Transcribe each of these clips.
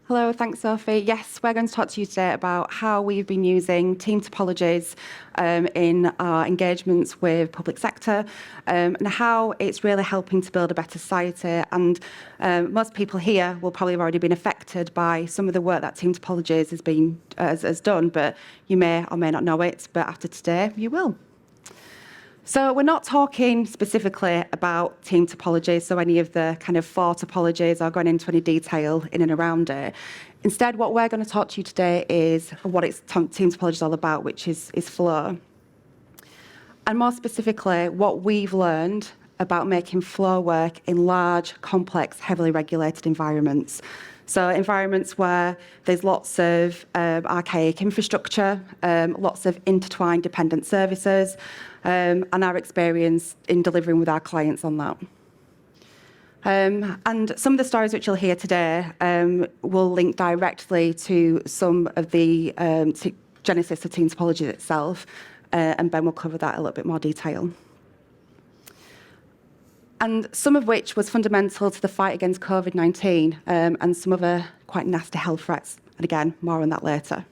Hello, thanks, Sophie. Yes, we're going to talk to you today about how we've been using Team Topologies in our engagements with public sector and how it's really helping to build a better society. And most people here will probably have already been affected by some of the work that Team Topologies has done, but you may or may not know it, but after today, you will. So we're not talking specifically about Team Topologies, so any of the kind of 4 topologies or going into any detail in and around it. Instead, what we're going to talk to you today is what Team Topologies is all about, which is flow. And more specifically, what we've learned about making flow work in large, complex, heavily regulated environments. So environments where there's lots of archaic infrastructure, lots of intertwined dependent services, and our experience in delivering with our clients on that. And some of the stories which you'll hear today will link directly to some of the genesis of Team Topologies itself, and Ben will cover that in a little bit more detail. And some of which was fundamental to the fight against COVID-19 and some other quite nasty health threats. And again, more on that later.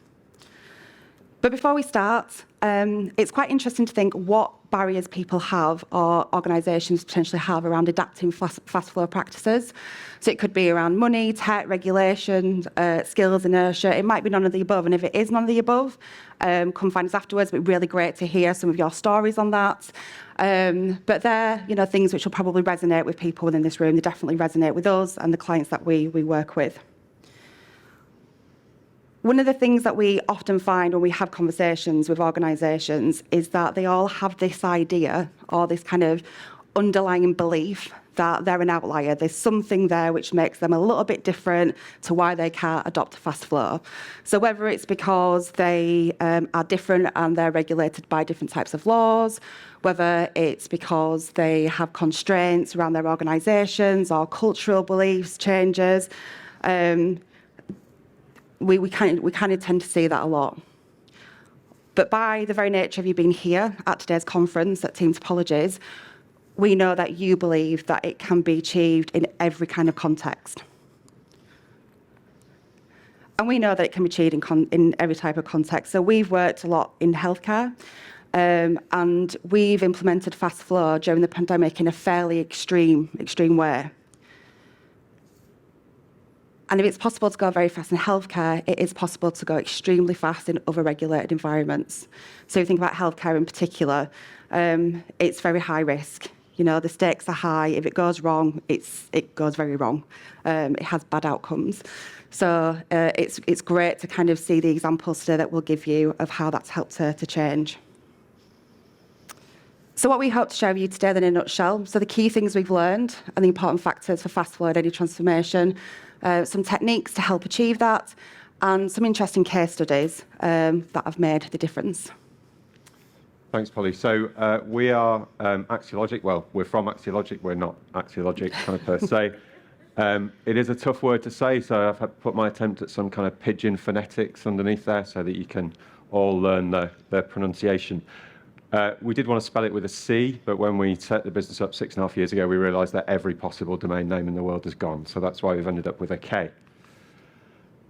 But before we start, it's quite interesting to think what barriers people have or organisations potentially have around adapting fast flow practices. So it could be around money, tech, regulation, skills, inertia. It might be none of the above. And if it is none of the above, come find us afterwards. It'd be really great to hear some of your stories on that. But they're things which will probably resonate with people within this room. They definitely resonate with us and the clients that we work with. One of the things that we often find when we have conversations with organisations is that they all have this idea or this kind of underlying belief that they're an outlier. There's something there which makes them a little bit different to why they can't adopt a fast flow. So whether it's because they are different and they're regulated by different types of laws, whether it's because they have constraints around their organisations or cultural beliefs changes, we kind of tend to see that a lot. But by the very nature of you being here at today's conference at Team Topologies, we know that you believe that it can be achieved in every kind of context. And we know that it can be achieved in every type of context. So we've worked a lot in healthcare, and we've implemented fast flow during the pandemic in a fairly extreme way. And if it's possible to go very fast in healthcare, it is possible to go extremely fast in other regulated environments. So if you think about healthcare in particular, it's very high risk. The stakes are high. If it goes wrong, it goes very wrong. It has bad outcomes. So it's great to kind of see the examples today that we'll give you of how that's helped to change. So what we hope to share with you today then in a nutshell, so the key things we've learned and the important factors for fast flow and any transformation, some techniques to help achieve that, and some interesting case studies that have made the difference. Thanks, Polly. So we are Axiologic. Well, we're from Axiologic. We're not Axiologic kind of per se. It is a tough word to say, so I've had to put my attempt at some kind of pidgin phonetics underneath there so that you can all learn the pronunciation. We did want to spell it with a C, but when we set the business up 6.5 years ago, we realised that every possible domain name in the world is gone. So that's why we've ended up with a K.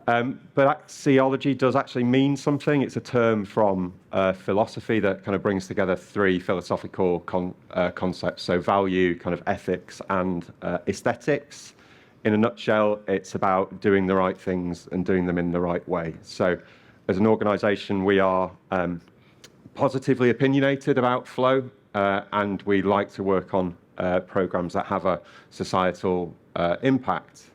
But axiology does actually mean something. It's a term from philosophy that kind of brings together 3 philosophical concepts. So value, kind of ethics, and aesthetics. In a nutshell, it's about doing the right things and doing them in the right way. So as an organisation, we are positively opinionated about flow, and we like to work on programs that have a societal impact.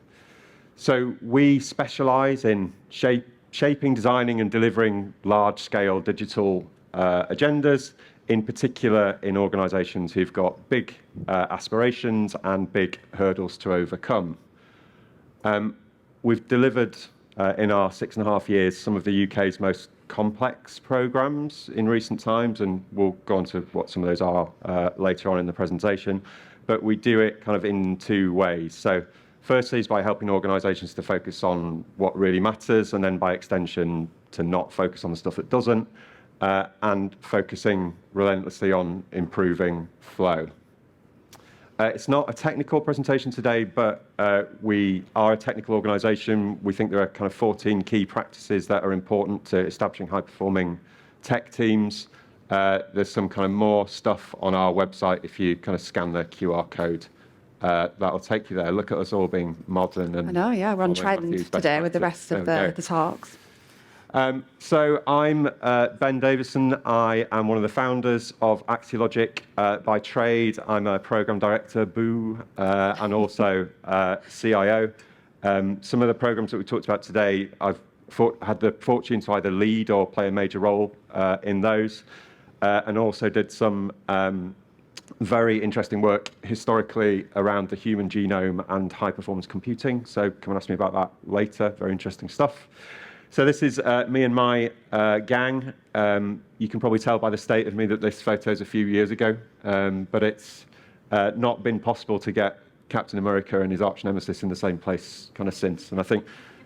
So we specialize in shaping, designing, and delivering large-scale digital agendas, in particular in organizations who've got big aspirations and big hurdles to overcome. We've delivered in our 6.5 years some of the UK's most complex programs in recent times, and we'll go on to what some of those are later on in the presentation. But we do it kind of in 2 ways. So firstly is by helping organisations to focus on what really matters, and then by extension to not focus on the stuff that doesn't, and focusing relentlessly on improving flow. It's not a technical presentation today, but we are a technical organisation. We think there are kind of 14 key practices that are important to establishing high-performing tech teams. There's some kind of more stuff on our website if you kind of scan the QR code. That'll take you there. Look at us all being modern. And I know, yeah, we're on following trend Matthew's today best with the practice. rest of There we go. the talks. So I'm Ben Davison. I am one of the founders of Axiologic. By trade, I'm a program director, and also CIO. Some of the programs that we talked about today, I've had the fortune to either lead or play a major role in those, and also did some very interesting work historically around the human genome and high-performance computing. So come and ask me about that later. Very interesting stuff. So this is me and my gang. You can probably tell by the state of me that this photo is a few years ago, but it's not been possible to get Captain America and his arch nemesis in the same place kind of since. And I think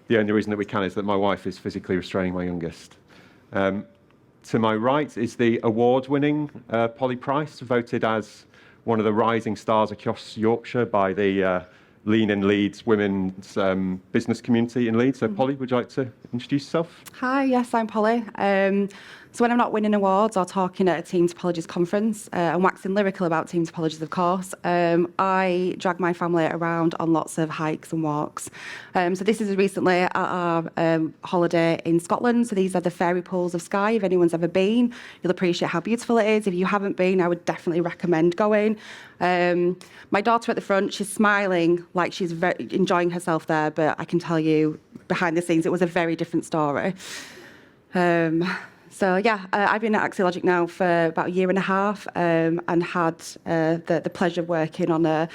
the only reason that we can is that my wife is physically restraining my youngest. To my right is the award-winning Polly Price, voted as one of the rising stars across Yorkshire by the Lean in Leeds women's business community in Leeds. So Polly, would you like to introduce yourself? Hi, yes, I'm Polly. So when I'm not winning awards or talking at a Team Topologies conference and waxing lyrical about Team Topologies, of course, I drag my family around on lots of hikes and walks. So this is recently at our holiday in Scotland. So these are the fairy pools of Skye. If anyone's ever been, you'll appreciate how beautiful it is. If you haven't been, I would definitely recommend going. My daughter at the front, she's smiling like she's very enjoying herself there, but I can tell you behind the scenes, it was a very different story. So yeah, I've been at Axiologic now for about a year and a half, and had the pleasure of working on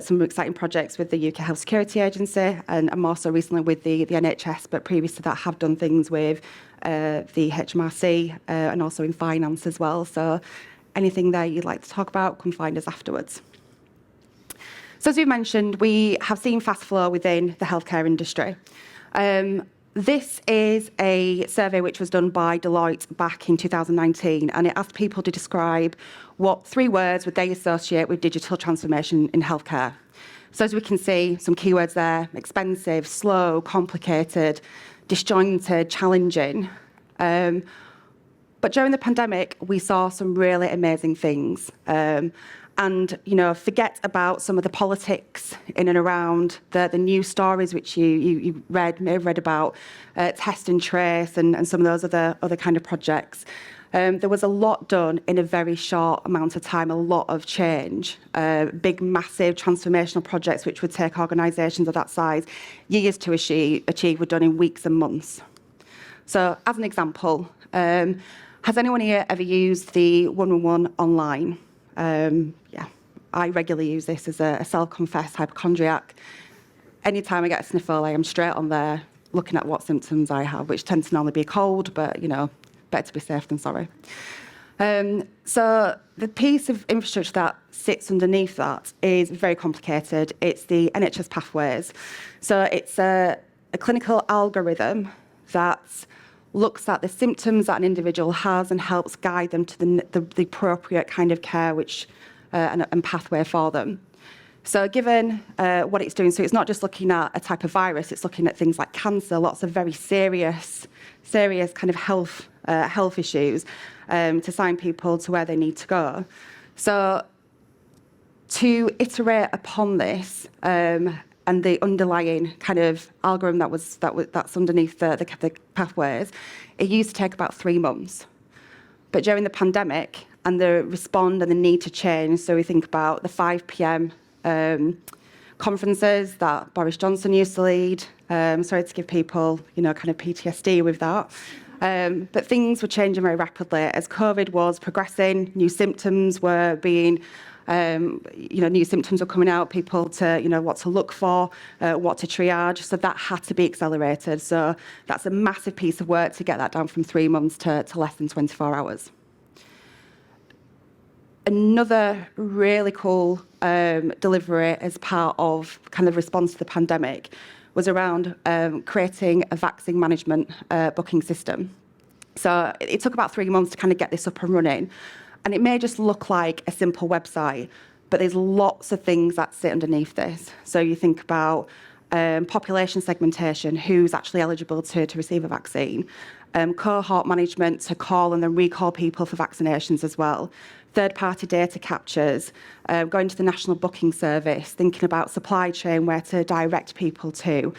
some exciting projects with the UK Health Security Agency, and I'm also recently with the NHS, but previous to that have done things with the HMRC and also in finance as well. So anything there you'd like to talk about, come find us afterwards. So as we mentioned, we have seen fast flow within the healthcare industry. This is a survey which was done by Deloitte back in 2019, and it asked people to describe what 3 words would they associate with digital transformation in healthcare. So as we can see, some keywords there: expensive, slow, complicated, disjointed, challenging. But during the pandemic, we saw some really amazing things. And, you know, forget about some of the politics in and around the news stories which you may have read about, test and trace and some of those other kind of projects. There was a lot done in a very short amount of time, a lot of change, big, massive transformational projects which would take organisations of that size years to achieve were done in weeks and months. So, as an example, has anyone here ever used the 111 online? Yeah, I regularly use this as a self-confessed hypochondriac. Anytime I get a sniffle, I am straight on there looking at what symptoms I have, which tends to normally be a cold, but, you know, better to be safe than sorry. So the piece of infrastructure that sits underneath that is very complicated. It's the NHS pathways. So it's a clinical algorithm that looks at the symptoms that an individual has and helps guide them to the appropriate kind of care and pathway for them. So given what it's doing, so it's not just looking at a type of virus, it's looking at things like cancer, lots of very serious kind of health issues to sign people to where they need to go. So to iterate upon this, and the underlying kind of algorithm that's underneath the pathways, it used to take about 3 months. But during the pandemic and the respond and the need to change, so we think about the 5 p.m. Conferences that Boris Johnson used to lead. Sorry to give people, you know, kind of PTSD with that. But things were changing very rapidly as COVID was progressing. New symptoms were being new symptoms were coming out, people to, what to look for, what to triage. So that had to be accelerated. So that's a massive piece of work to get that down from 3 months to less than 24 hours. Another really cool delivery as part of kind of response to the pandemic was around creating a vaccine management booking system. So it took about 3 months to kind of get this up and running. And it may just look like a simple website, but there's lots of things that sit underneath this. So you think about population segmentation, who's actually eligible to receive a vaccine, cohort management to call and then recall people for vaccinations as well, third-party data captures, going to the National Booking Service, thinking about supply chain, where to direct people to,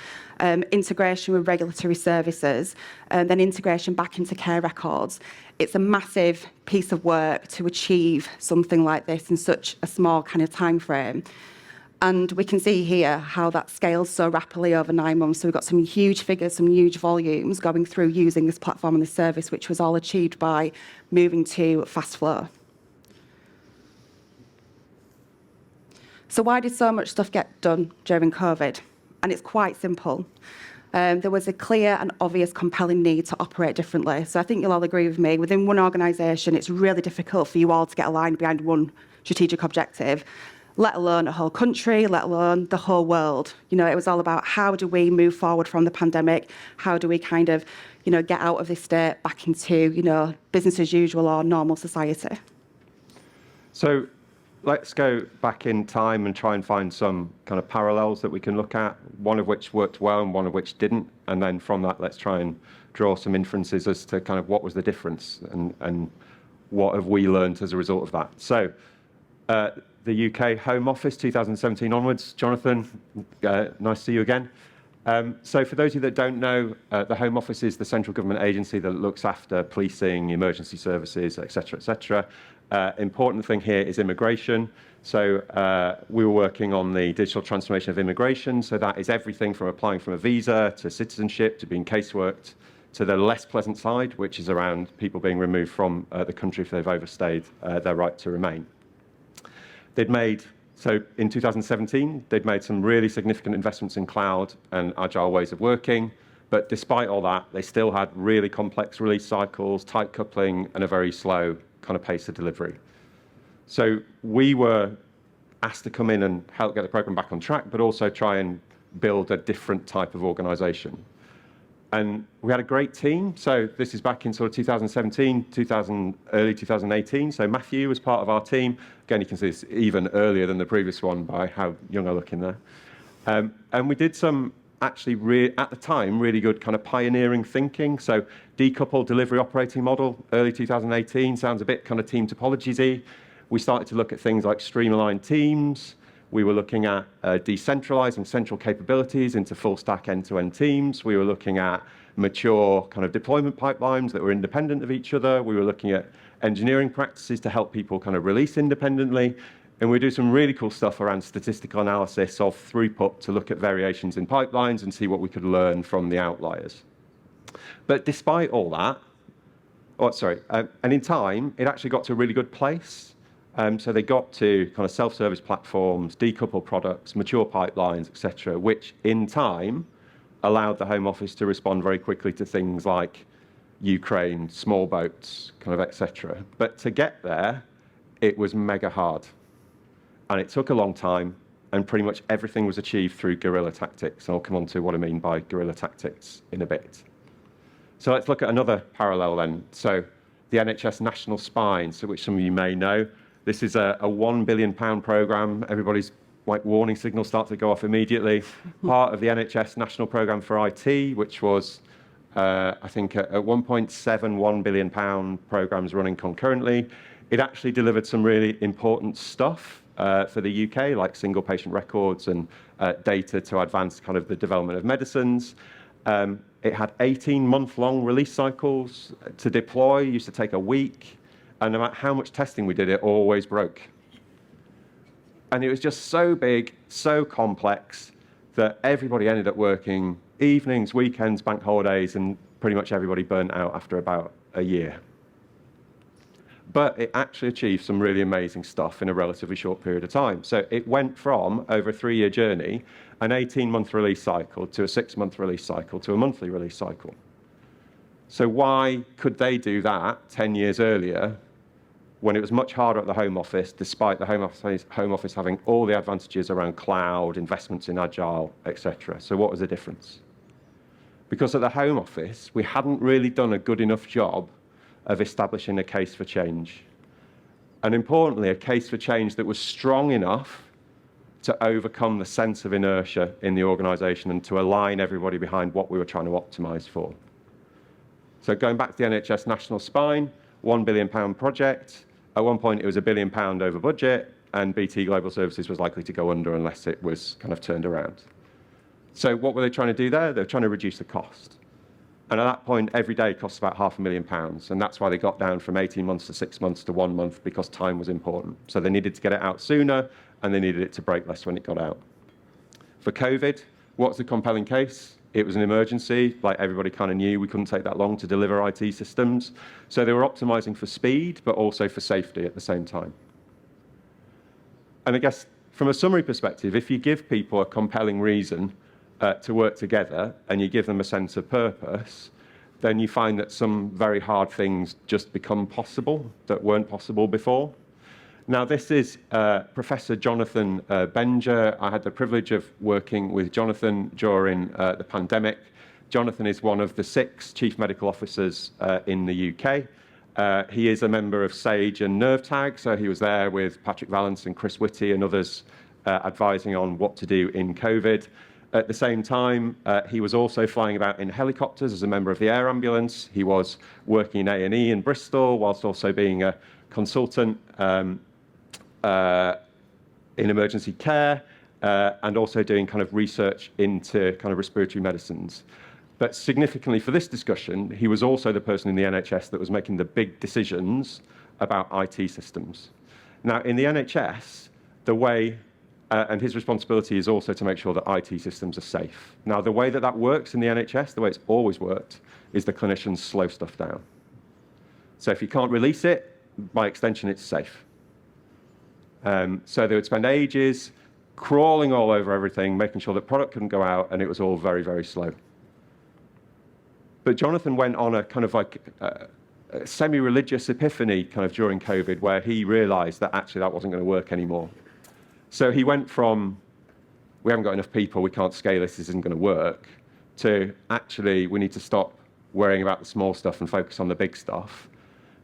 integration with regulatory services, and then integration back into care records. It's a massive piece of work to achieve something like this in such a small kind of time frame. And we can see here how that scales so rapidly over 9 months. So we've got some huge figures, some huge volumes going through using this platform and this service, which was all achieved by moving to fast flow. So why did so much stuff get done during COVID? And it's quite simple. There was a clear and obvious compelling need to operate differently. So I think you'll all agree with me, within one organisation, it's really difficult for you all to get aligned behind one strategic objective, let alone a whole country, let alone the whole world. You know, it was all about how do we move forward from the pandemic? How do we kind of, you know, get out of this state back into, you know, business as usual or normal society? So let's go back in time and try and find some kind of parallels that we can look at, one of which worked well and one of which didn't. And then from that, let's try and draw some inferences as to kind of what was the difference and what have we learned as a result of that. So the UK Home Office, 2017 onwards. Jonathan, nice to see you again. So for those of you that don't know, the Home Office is the central government agency that looks after policing, emergency services, et cetera, et cetera. Important thing here is immigration. So we were working on the digital transformation of immigration. So that is everything from applying for a visa to citizenship to being caseworked to the less pleasant side, which is around people being removed from the country if they've overstayed their right to remain. So in 2017, they'd made some really significant investments in cloud and agile ways of working. But despite all that, they still had really complex release cycles, tight coupling, and a very slow kind of pace of delivery. So we were asked to come in and help get the program back on track, but also try and build a different type of organization. And we had a great team. So this is back in sort of 2017, early 2018. So Matthew was part of our team. Again, you can see this even earlier than the previous one by how young I look in there. And we did some actually, at the time, really good kind of pioneering thinking. So decoupled delivery operating model, early 2018, sounds a bit kind of Team Topologies-y. We started to look at things like streamlined teams. We were looking at decentralizing central capabilities into full stack end-to-end teams. We were looking at mature kind of deployment pipelines that were independent of each other. We were looking at engineering practices to help people kind of release independently. And we do some really cool stuff around statistical analysis of throughput to look at variations in pipelines and see what we could learn from the outliers. But despite all that, and in time, it actually got to a really good place. So they got to kind of self-service platforms, decoupled products, mature pipelines, et cetera, which in time allowed the Home Office to respond very quickly to things like Ukraine, small boats, kind of et cetera. But to get there, it was mega hard. And it took a long time, and pretty much everything was achieved through guerrilla tactics. And I'll come on to what I mean by guerrilla tactics in a bit. So let's look at another parallel then. So the NHS National Spine, so which some of you may know. This is a £1 billion programme. Everybody's like warning signals start to go off immediately. Part of the NHS National Programme for IT, which was, I think, a £1.71 billion programmes running concurrently. It actually delivered some really important stuff for the UK, like single patient records and data to advance kind of the development of medicines. It had 18-month-long release cycles to deploy. It used to take a week. And no matter how much testing we did, it always broke. And it was just so big, so complex, that everybody ended up working evenings, weekends, bank holidays, and pretty much everybody burnt out after about a year. But it actually achieved some really amazing stuff in a relatively short period of time. So it went from, over a 3-year journey, an 18-month release cycle to a 6-month release cycle to a monthly release cycle. So why could they do that 10 years earlier when it was much harder at the Home Office, despite the Home Office having all the advantages around cloud, investments in agile, etc.? So what was the difference? Because at the Home Office, we hadn't really done a good enough job of establishing a case for change. and importantly, a case for change that was strong enough to overcome the sense of inertia in the organisation and to align everybody behind what we were trying to optimise for. So going back to the NHS National Spine, £1 billion project. At one point, it was £1 billion over budget, and BT Global Services was likely to go under unless it was kind of turned around. So what were they trying to do there? They were trying to reduce the cost. And at that point, every day costs about £500,000. And that's why they got down from 18 months to 6 months to 1 month, because time was important. So they needed to get it out sooner, and they needed it to break less when it got out. For COVID, what's the compelling case? It was an emergency. Like everybody kind of knew we couldn't take that long to deliver IT systems. So they were optimizing for speed, but also for safety at the same time. And I guess from a summary perspective, if you give people a compelling reason to work together and you give them a sense of purpose, then you find that some very hard things just become possible that weren't possible before. Now, this is Professor Jonathan Benger. I had the privilege of working with Jonathan during the pandemic. Jonathan is one of the 6 chief medical officers in the UK. He is a member of SAGE and NerveTag, so he was there with Patrick Vallance and Chris Whitty and others advising on what to do in COVID. At the same time, he was also flying about in helicopters as a member of the air ambulance. He was working in A&E in Bristol, whilst also being a consultant in emergency care, and also doing kind of research into kind of respiratory medicines. But significantly for this discussion, he was also the person in the NHS that was making the big decisions about IT systems. Now, in the NHS, the way, and his responsibility is also to make sure that IT systems are safe. Now, the way that that works in the NHS, the way it's always worked, is the clinicians slow stuff down. So if you can't release it, by extension, it's safe. So they would spend ages crawling all over everything, making sure that product couldn't go out, and it was all very, very slow. But Jonathan went on a kind of like a semi-religious epiphany kind of during COVID, where he realized that actually that wasn't going to work anymore. So he went from, we haven't got enough people, we can't scale this isn't going to work, to actually we need to stop worrying about the small stuff and focus on the big stuff,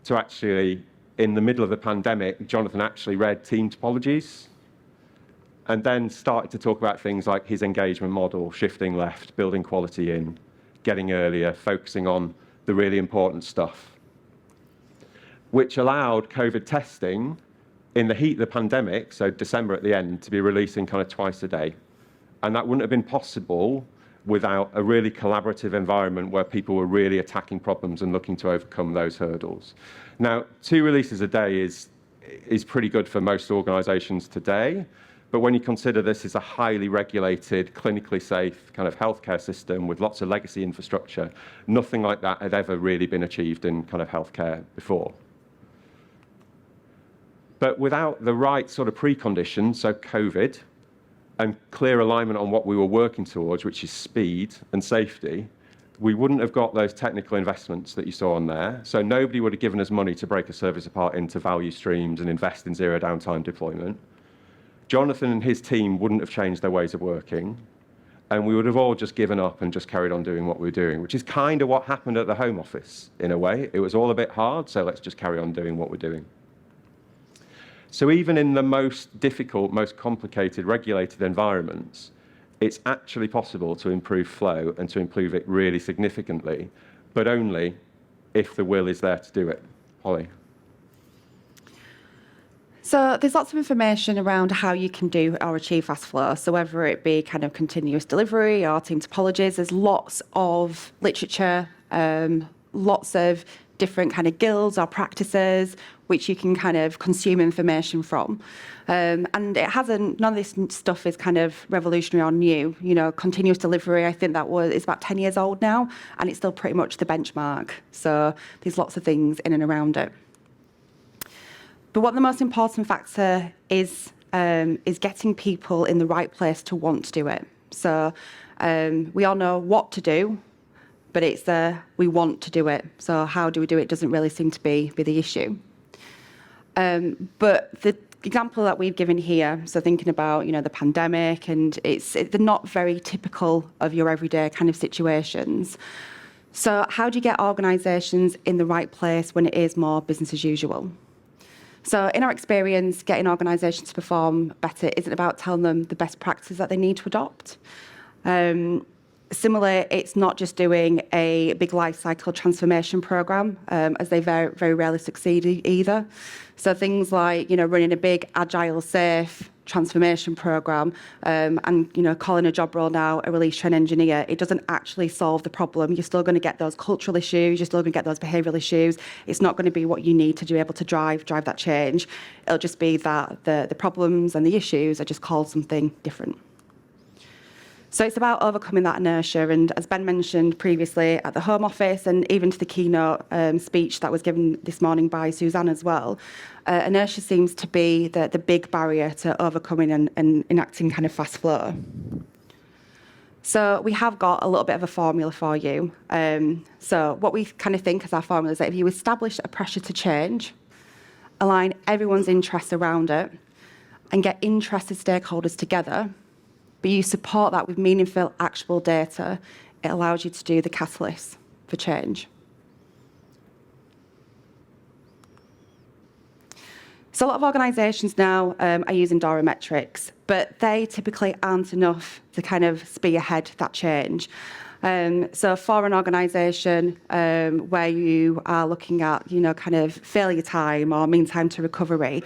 to actually, in the middle of the pandemic, Jonathan actually read Team Topologies and then started to talk about things like his engagement model, shifting left, building quality in, getting earlier, focusing on the really important stuff, which allowed COVID testing in the heat of the pandemic, so December at the end, to be releasing kind of twice a day. And that wouldn't have been possible without a really collaborative environment where people were really attacking problems and looking to overcome those hurdles. Now, 2 releases a day is pretty good for most organizations today, but when you consider this is a highly regulated, clinically safe kind of healthcare system with lots of legacy infrastructure, nothing like that had ever really been achieved in kind of healthcare before. But without the right sort of preconditions, so COVID, and clear alignment on what we were working towards, which is speed and safety, we wouldn't have got those technical investments that you saw on there. So nobody would have given us money to break a service apart into value streams and invest in zero downtime deployment. Jonathan and his team wouldn't have changed their ways of working, and we would have all just given up and just carried on doing what we were doing, which is kind of what happened at the Home Office, in a way. It was all a bit hard, so let's just carry on doing what we're doing. So even in the most difficult, most complicated, regulated environments, it's actually possible to improve flow and to improve it really significantly, but only if the will is there to do it. Holly. So there's lots of information around how you can do or achieve fast flow. So whether it be kind of continuous delivery or team topologies, there's lots of literature, lots of different kind of guilds or practices which you can kind of consume information from. And it hasn't, none of this stuff is kind of revolutionary or new. You know, continuous delivery, I think it's about 10 years old now, and it's still pretty much the benchmark. So there's lots of things in and around it. But what the most important factor is getting people in the right place to want to do it. So we all know what to do, but it's we want to do it. So how do we do it doesn't really seem to be the issue. But the example that we've given here, so thinking about, you know, the pandemic, and they're not very typical of your everyday kind of situations. So how do you get organisations in the right place when it is more business as usual? So in our experience, getting organisations to perform better isn't about telling them the best practices that they need to adopt. Similarly, it's not just doing a big life cycle transformation program, as they very, very rarely succeed either. So things like, running a big, agile, safe transformation program, and, calling a job role now a release train engineer, it doesn't actually solve the problem. You're still going to get those cultural issues. You're still going to get those behavioural issues. It's not going to be what you need to be able to drive that change. It'll just be that the problems and the issues are just called something different. So it's about overcoming that inertia. And as Ben mentioned previously at the Home Office and even to the keynote speech that was given this morning by Suzanne as well, inertia seems to be the big barrier to overcoming and enacting kind of fast flow. So we have got a little bit of a formula for you. So what we kind of think as our formula is that if you establish a pressure to change, align everyone's interests around it, and get interested stakeholders together, but you support that with meaningful, actionable data, it allows you to do the catalyst for change. So a lot of organisations now are using DORA metrics, but they typically aren't enough to kind of spearhead that change. So for an organisation where you are looking at, kind of failure time or mean time to recovery,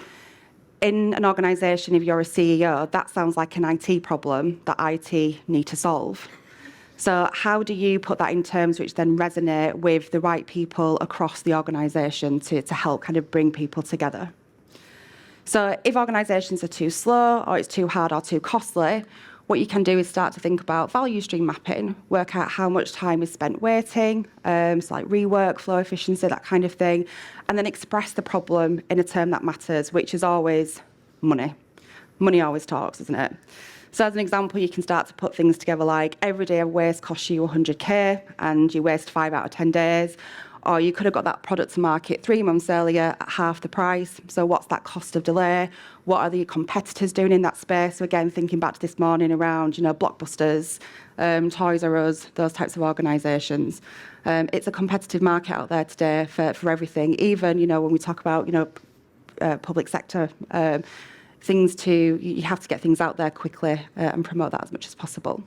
in an organisation, if you're a CEO, that sounds like an IT problem that IT need to solve. So how do you put that in terms which then resonate with the right people across the organisation to help kind of bring people together? So if organisations are too slow or it's too hard or too costly, what you can do is start to think about value stream mapping, work out how much time is spent waiting, so like rework, flow efficiency, that kind of thing, and then express the problem in a term that matters, which is always money. Money always talks, isn't it? So as an example, you can start to put things together like every day of waste costs you 100k and you waste 5 out of 10 days. Or you could have got that product to market 3 months earlier at half the price. So what's that cost of delay? What are the competitors doing in that space? So again, thinking back to this morning around, Blockbusters, Toys R Us, those types of organisations. It's a competitive market out there today for everything. Even, when we talk about, public sector, you have to get things out there quickly and promote that as much as possible.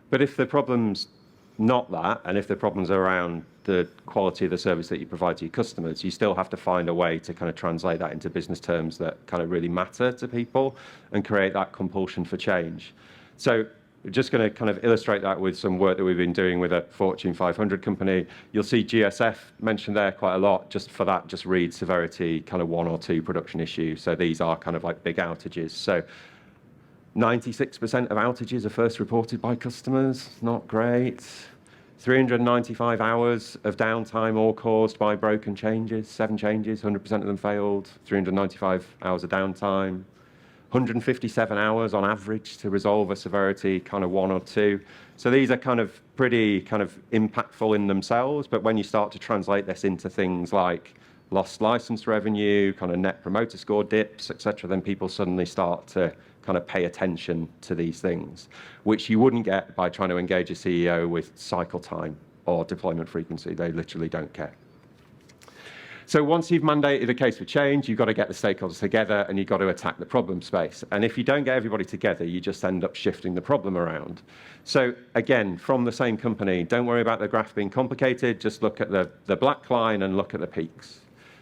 But if the problem's not that, and if the problem's around the quality of the service that you provide to your customers, you still have to find a way to kind of translate that into business terms that kind of really matter to people and create that compulsion for change. So we're just going to kind of illustrate that with some work that we've been doing with a Fortune 500 company. You'll see GSF mentioned there quite a lot. Just for that, just read severity, kind of 1 or 2 production issues. So these are kind of like big outages. So 96% of outages are first reported by customers. Not great. 395 hours of downtime all caused by broken changes, 7 changes, 100% of them failed, 395 hours of downtime, 157 hours on average to resolve a severity kind of 1 or 2. So these are kind of pretty kind of impactful in themselves, but when you start to translate this into things like lost license revenue, kind of net promoter score dips, etc., then people suddenly start to kind of pay attention to these things, which you wouldn't get by trying to engage a CEO with cycle time or deployment frequency. They literally don't care. So once you've mandated a case for change, you've got to get the stakeholders together and you've got to attack the problem space. And if you don't get everybody together, you just end up shifting the problem around. So again, from the same company, don't worry about the graph being complicated. Just look at the black line and look at the peaks.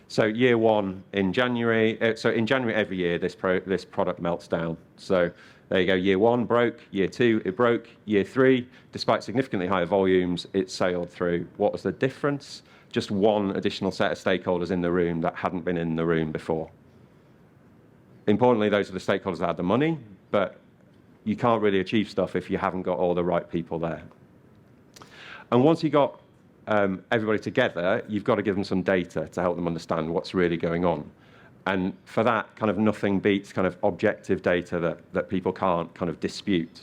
So year 1 in January, in January every year, this product melts down. So there you go, year 1 broke, year 2 it broke, year 3, despite significantly higher volumes, it sailed through. What was the difference? Just 1 additional set of stakeholders in the room that hadn't been in the room before. Importantly, those are the stakeholders that had the money, but you can't really achieve stuff if you haven't got all the right people there. And once you got everybody together, you've got to give them some data to help them understand what's really going on. And for that, kind of nothing beats kind of objective data that people can't kind of dispute.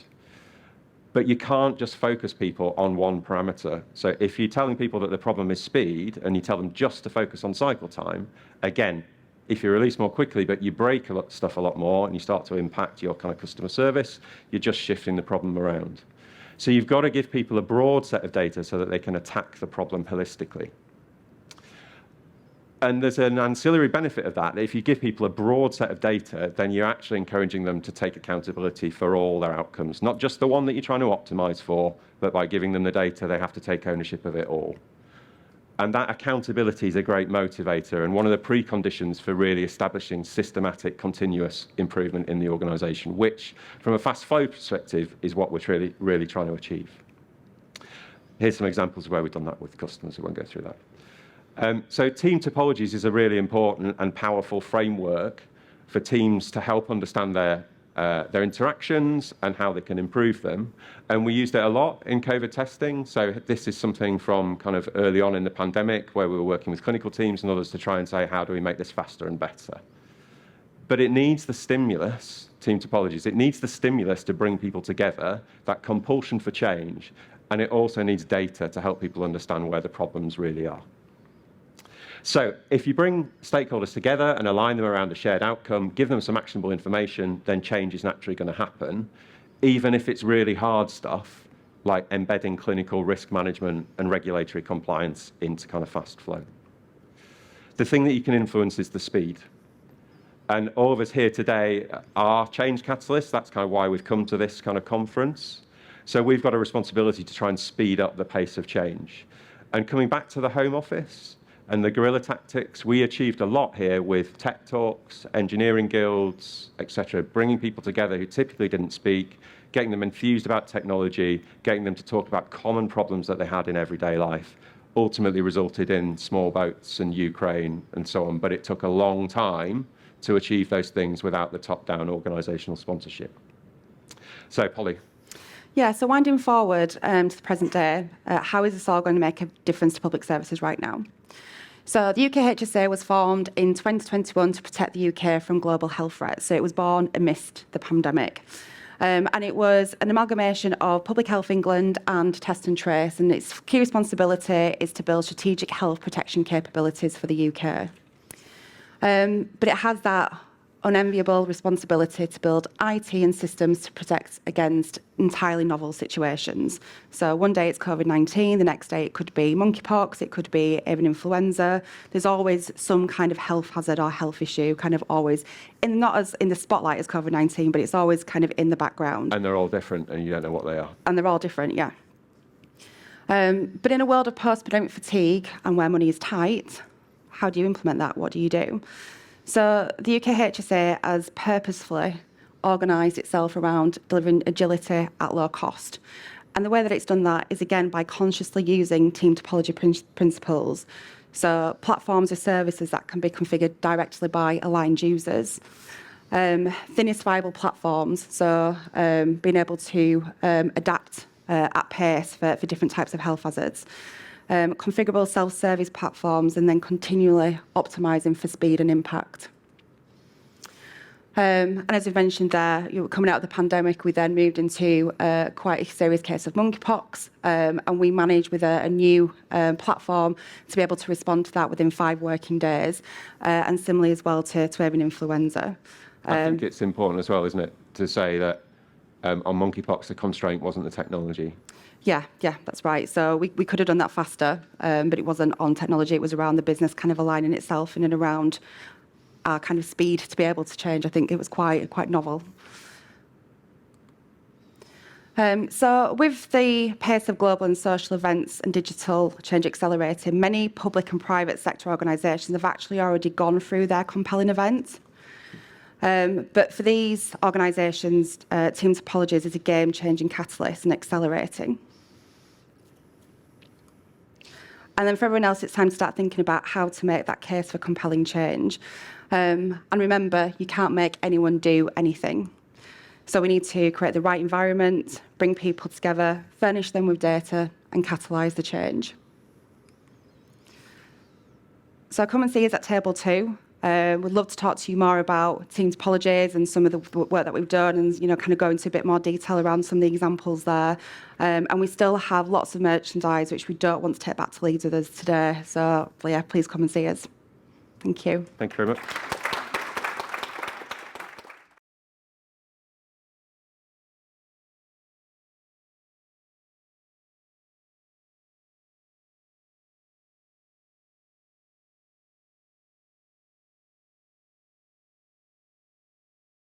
But you can't just focus people on one parameter. So if you're telling people that the problem is speed and you tell them just to focus on cycle time, again, if you release more quickly but you break stuff a lot more and you start to impact your kind of customer service, you're just shifting the problem around. So you've got to give people a broad set of data so that they can attack the problem holistically. And there's an ancillary benefit of that. If you give people a broad set of data, then you're actually encouraging them to take accountability for all their outcomes, not just the one that you're trying to optimize for, but by giving them the data, they have to take ownership of it all. And that accountability is a great motivator and one of the preconditions for really establishing systematic, continuous improvement in the organisation, which, from a fast flow perspective, is what we're really trying to achieve. Here's some examples of where we've done that with customers. I won't go through that. So Team Topologies is a really important and powerful framework for teams to help understand their interactions and how they can improve them. And we used it a lot in COVID testing. So this is something from kind of early on in the pandemic where we were working with clinical teams and others to try and say, how do we make this faster and better? But it needs the stimulus, Team Topologies, it needs the stimulus to bring people together, that compulsion for change. And it also needs data to help people understand where the problems really are. So if you bring stakeholders together and align them around a shared outcome, give them some actionable information, then change is naturally going to happen, even if it's really hard stuff, like embedding clinical risk management and regulatory compliance into kind of fast flow. The thing that you can influence is the speed. And all of us here today are change catalysts. That's kind of why we've come to this kind of conference. So we've got a responsibility to try and speed up the pace of change. And coming back to the Home Office, and the guerrilla tactics, we achieved a lot here with tech talks, engineering guilds, etc., bringing people together who typically didn't speak, getting them enthused about technology, getting them to talk about common problems that they had in everyday life, ultimately resulted in small boats and Ukraine and so on. But it took a long time to achieve those things without the top-down organisational sponsorship. So, Polly. Yeah, so winding forward to the present day, how is this all going to make a difference to public services right now? So the UK HSA was formed in 2021 to protect the UK from global health threats. So it was born amidst the pandemic. And it was an amalgamation of Public Health England and Test and Trace. And its key responsibility is to build strategic health protection capabilities for the UK. But it has that unenviable responsibility to build IT and systems to protect against entirely novel situations. So one day it's COVID-19, the next day it could be monkeypox, it could be avian influenza. There's always some kind of health hazard or health issue, kind of always, not as in the spotlight as COVID-19, but it's always kind of in the background. And they're all different and you don't know what they are. And they're all different, yeah. But in a world of post-pandemic fatigue and where money is tight, how do you implement that? What do you do? So the UK HSA has purposefully organised itself around delivering agility at low cost. And the way that it's done that is, again, by consciously using team topology principles. So platforms or services that can be configured directly by aligned users. Thinnest viable platforms, so being able to adapt at pace for different types of health hazards. Configurable self-service platforms, and then continually optimising for speed and impact. And as we've mentioned there, coming out of the pandemic, we then moved into quite a serious case of monkeypox, and we managed with a new platform to be able to respond to that within 5 working days, and similarly as well to avian influenza. I think it's important as well, isn't it, to say that on monkeypox, the constraint wasn't the technology. Yeah, that's right. So we could have done that faster, but it wasn't on technology. It was around the business kind of aligning itself in and around our kind of speed to be able to change. I think it was quite novel. So with the pace of global and social events and digital change accelerating, many public and private sector organisations have actually already gone through their compelling events. But for these organisations, Team Topologies is a game-changing catalyst and accelerating. And then for everyone else, it's time to start thinking about how to make that case for compelling change. And remember, you can't make anyone do anything. So we need to create the right environment, bring people together, furnish them with data, and catalyse the change. So come and see us at table 2. We'd love to talk to you more about Team Topologies and some of the work that we've done, and kind of go into a bit more detail around some of the examples there. And we still have lots of merchandise which we don't want to take back to Leeds with us today. So yeah, please come and see us. Thank you. Thank you very much.